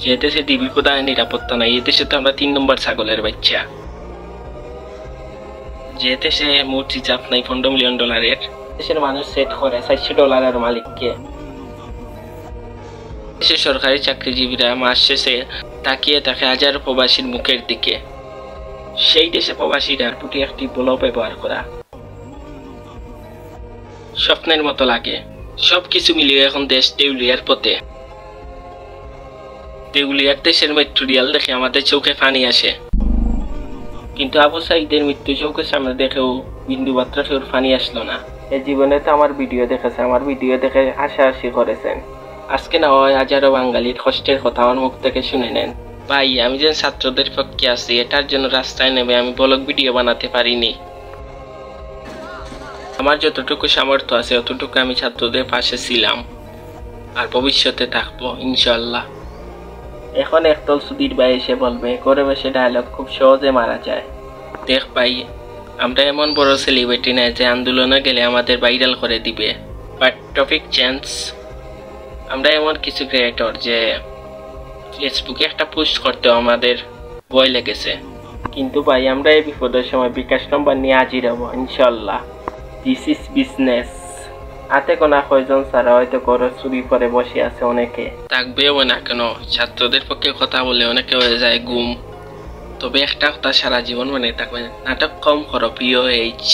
যে দেশে ডিবি প্রদানের নিরাপত্তা নাই, এই দেশে তো আমরা 3 নম্বর ছাগলের বাচ্চা। যে দেশে মোট রিজার্ভ নাই $15 মিলিয়ন, দেশের মানুষ সেট করে $400 মালিককে। দেশের সরকারি চাকরিজীবীরা মাস শেষে তাকিয়ে থাকে হাজারো প্রবাসীর মুখের দিকে। সেই দেশে প্রবাসীরা প্রতি একটি বল ব্যবহার করা স্বপ্নের মতো লাগে। সবকিছু মিলিয়ে এখন দেশ দেউলিয়ার পথে। দেউলিয়ার দেশের মেট্রোরিয়াল দেখে আমাদের চোখে পানি আসে, কিন্তু আবু সাইদের মৃত্যু চোখের সামনে দেখেও বিন্দু মাত্র কেউ পানি আসলো না। এই জীবনে তো আমার ভিডিও দেখেছে, আমার ভিডিও দেখে হাসাহাসি করেছেন। আজকে না হয় হাজারো বাঙালির কষ্টের কথা আমার মুখ থেকে শুনে নেন। ভাই, আমি যে ছাত্রদের পক্ষে আছি, এটার জন্য রাস্তায় নেমে আমি ব্লগ ভিডিও বানাতে পারিনি। আমার যতটুকু সামর্থ্য আছে অতটুকু আমি ছাত্রদের পাশে ছিলাম, আর ভবিষ্যতে থাকবো ইনশাল্লাহ। এখন একদল সুধীর ভাই এসে বলবে করে বসে ডায়লগ খুব সহজে মারা যায়। দেখ ভাই, আমরা এমন বড় সেলিব্রিটি নাই যে আন্দোলনে গেলে আমাদের ভাইরাল করে দিবে। বাট টপিক চেঞ্জ, আমরা এমন কিছু ক্রিয়েটর যে ফেসবুকে একটা পোস্ট করতেও আমাদের ভয় লেগেছে। কিন্তু ভাই, আমরা এই বিপদের সময় বিকাশ নম্বর নিয়ে হাজির হব ইনশাল্লাহ। This is business. হাতে কোনা কয়জন ছাড়া হয়তো ঘরে চুরি করে বসে আছে অনেকে, থাকবেও না কেন। ছাত্রদের পক্ষে কথা বলে অনেকে হয়ে যায় গুম। তবে একটা কথা সারা জীবন মনে থাকবে, নাটক কম করো POH।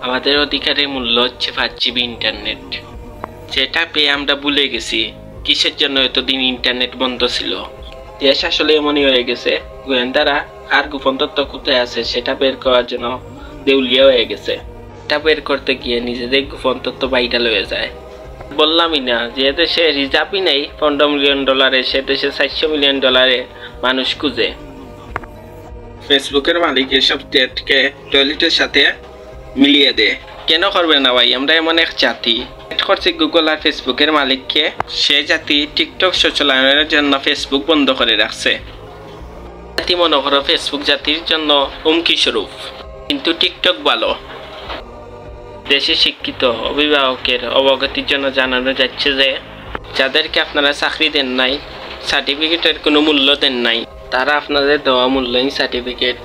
আমাদের অধিকারের মূল্য হচ্ছে 5GB ইন্টারনেট, যেটা পেয়ে আমরা ভুলে গেছি কিসের জন্য এতদিন ইন্টারনেট বন্ধ ছিল। দেশ আসলে এমনই হয়ে গেছে, গোয়েন্দারা আর গোপন তথ্য কোথায় আছে সেটা বের করার জন্য দেউলিয়া হয়ে গেছে। এটা বের করতে গিয়ে নিজেদের গোপন তথ্য ভাইরাল হয়ে যায়। বললামই না, যে দেশে রিজার্ভই নেই $15 মিলিয়ন, সে দেশে $400 মিলিয়ন মানুষ খুঁজে। ফেসবুকের মালিক এসব ডেটকে টয়লেটের সাথে মিলিয়ে দেয়। কেন করবে না ভাই? আমরা এমন এক জাতি করছি গুগল আর ফেসবুকের মালিককে। সে জাতি টিকটক সচলায়নের জন্য ফেসবুক বন্ধ করে রাখছে। জাতি মনে করো ফেসবুক জাতির জন্য হুমকি স্বরূপ, কিন্তু টিকটক ভালো। দেশে শিক্ষিত অভিভাবকের অবগতির জন্য জানানো যাচ্ছে যে যাদেরকে আপনারা চাকরি দেন নাই, সার্টিফিকেটের কোনো মূল্য দেন নাই, তারা আপনাদের দেওয়া মূল্যহীন সার্টিফিকেট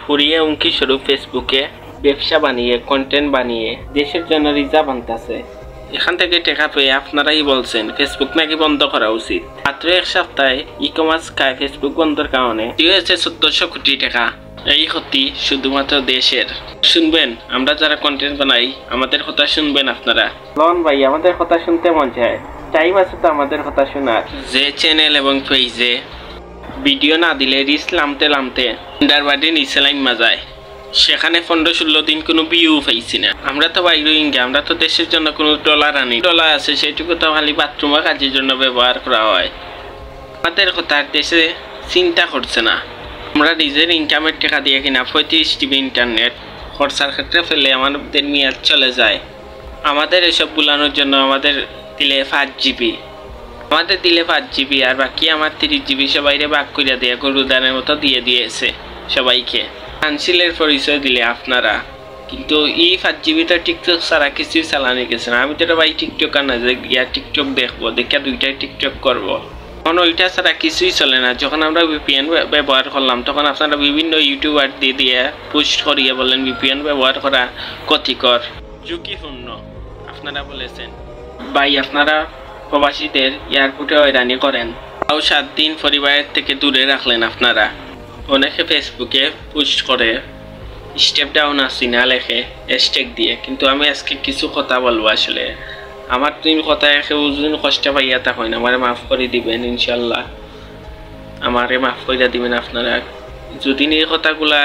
ফুরিয়ে হুমকি স্বরূপ ফেসবুকে ব্যবসা বানিয়ে কন্টেন্ট বানিয়ে দেশের জন্য রিজার্ভ আনতেছে। এখান থেকে টাকা পেয়ে আপনারাই বলছেন ফেসবুক নাকি বন্ধ করা উচিত। মাত্র এক সপ্তাহে ই-কমার্স খায় ফেসবুক বন্ধের কারণে হয়েছে 1400 কোটি টাকা। এই ক্ষতি শুধুমাত্র দেশের। শুনবেন, আমরা যারা কন্টেন্ট বানাই আমাদের কথা শুনবেন আপনারা। লন ভাই, আমাদের কথা শুনতে মন চায়, টাইম আছে তো আমাদের কথা শোনার। যে চ্যানেল এবং পেজে ভিডিও না দিলে রিস লামতে লামতে ডারবাডি নিচে লাইমা যায়, সেখানে 15-16 দিন কোনো ভিউ পাইছি না। আমরা তো ভাই রোহিঙ্গা, আমরা তো দেশের জন্য কোনো ডলার আনি। ডলার আছে সেটুকু তো খালি বাথরুমে কাজের জন্য ব্যবহার করা হয়। আমাদের কথা দেশে চিন্তা করছে না। আমরা নিজের ইনকামের টাকা দিয়ে কিনা 35GB ইন্টারনেট খরচার ক্ষেত্রে ফেলে আমাদের মেয়াদ চলে যায়। আমাদের এসব বুলানোর জন্য আমাদের দিলে 5GB, আমাদের দিলে 5GB, আর বাকি আমার 30GB সবাইরে ভাগ করে দিয়ে গরুদানের মতো দিয়ে দিয়েছে সবাইকে। কাউন্সিলের পরিচয় দিলে আপনারা, কিন্তু এই 5GB তো টিকটক ছাড়া কিছুই চালানো গেছে না। আমি তো ভাই টিকটক আর না যে ইয়া টিকটক দেখবো, দেখে দুইটাই টিকটক করবো। তখন ওইটা ছাড়া কিছুই চলে না। যখন আমরা VPN ব্যবহার করলাম তখন আপনারা বিভিন্ন ইউটিউবার দিয়ে পোস্ট করিয়ে বলেন VPN ব্যবহার করা ক্ষতিকর, ঝুঁকিপূর্ণ। আপনারা বলেছেন ভাই আপনারা প্রবাসীদের এয়ারপোর্টে হয়রানি করেন, তাও 7 দিন পরিবারের থেকে দূরে রাখলেন আপনারা। অনেকে ফেসবুকে পোস্ট করে স্টেপ ডাউন আসি না লেখে হ্যাশট্যাগ দিয়ে, কিন্তু আমি আজকে কিছু কথা বলবো। আসলে আমার 3 কথা কেউ যদি কষ্ট পাইয়া তা হয় না, আমারে মাফ করে দিবেন ইনশাল্লাহ, আমারে মাফ করে দিবেন আপনারা। যদি এই কথাগুলা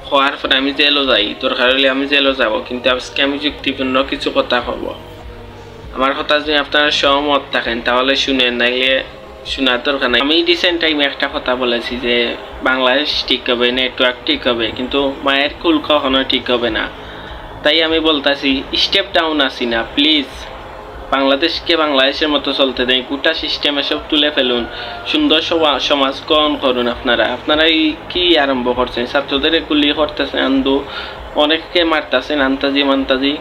হওয়ার পরে আমি জেলও যাই, দরকার হলে আমি জেলও যাব, কিন্তু আজকে আমি যুক্তিপূর্ণ কিছু কথা হব। আমার কথা যদি আপনারা সহমত থাকেন তাহলে শুনেন, নাইলে শোনার দরকার নাই। আমি রিসেন্ট টাইমে একটা কথা বলেছি যে বাংলাদেশ ঠিক হবে, নেটওয়ার্ক ঠিক হবে, কিন্তু মায়ের কুল কখনো ঠিক হবে না। তাই আমি বলতেছি স্টেপ ডাউন আসি না, প্লিজ বাংলাদেশকে বাংলাদেশের মতো চলতে দেন। গোটা সিস্টেমে সব তুলে ফেলুন, সুন্দর সমাজ গ্রহণ করুন। আপনারা কি আরম্ভ করছেন? ছাত্রদের গুলি করতেছেন, আন্দো অনেককে মারতেছেন আন্তাজি মান্তাজি।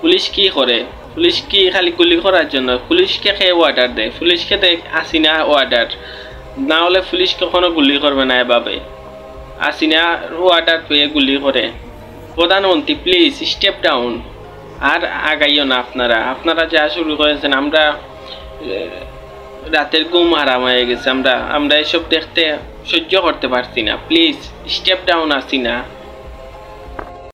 পুলিশ কি করে? পুলিশ কি খালি গুলি করার জন্য? পুলিশকে খেয়ে অর্ডার দেয়, পুলিশকে দেয় হাসিনা অর্ডার। না হলে পুলিশ কখনো গুলি করবে না এভাবে। হাসিনা ওয়ার্ডার পেয়ে গুলি করে। প্রধানমন্ত্রী প্লিজ স্টেপ ডাউন। আর আগাইও না আপনারা যা শুরু করেছেন, আমরা রাতের ঘুম হারাম হয়ে গেছে। আমরা এসব দেখতে সহ্য করতে পারছি না। Please step down Hasina.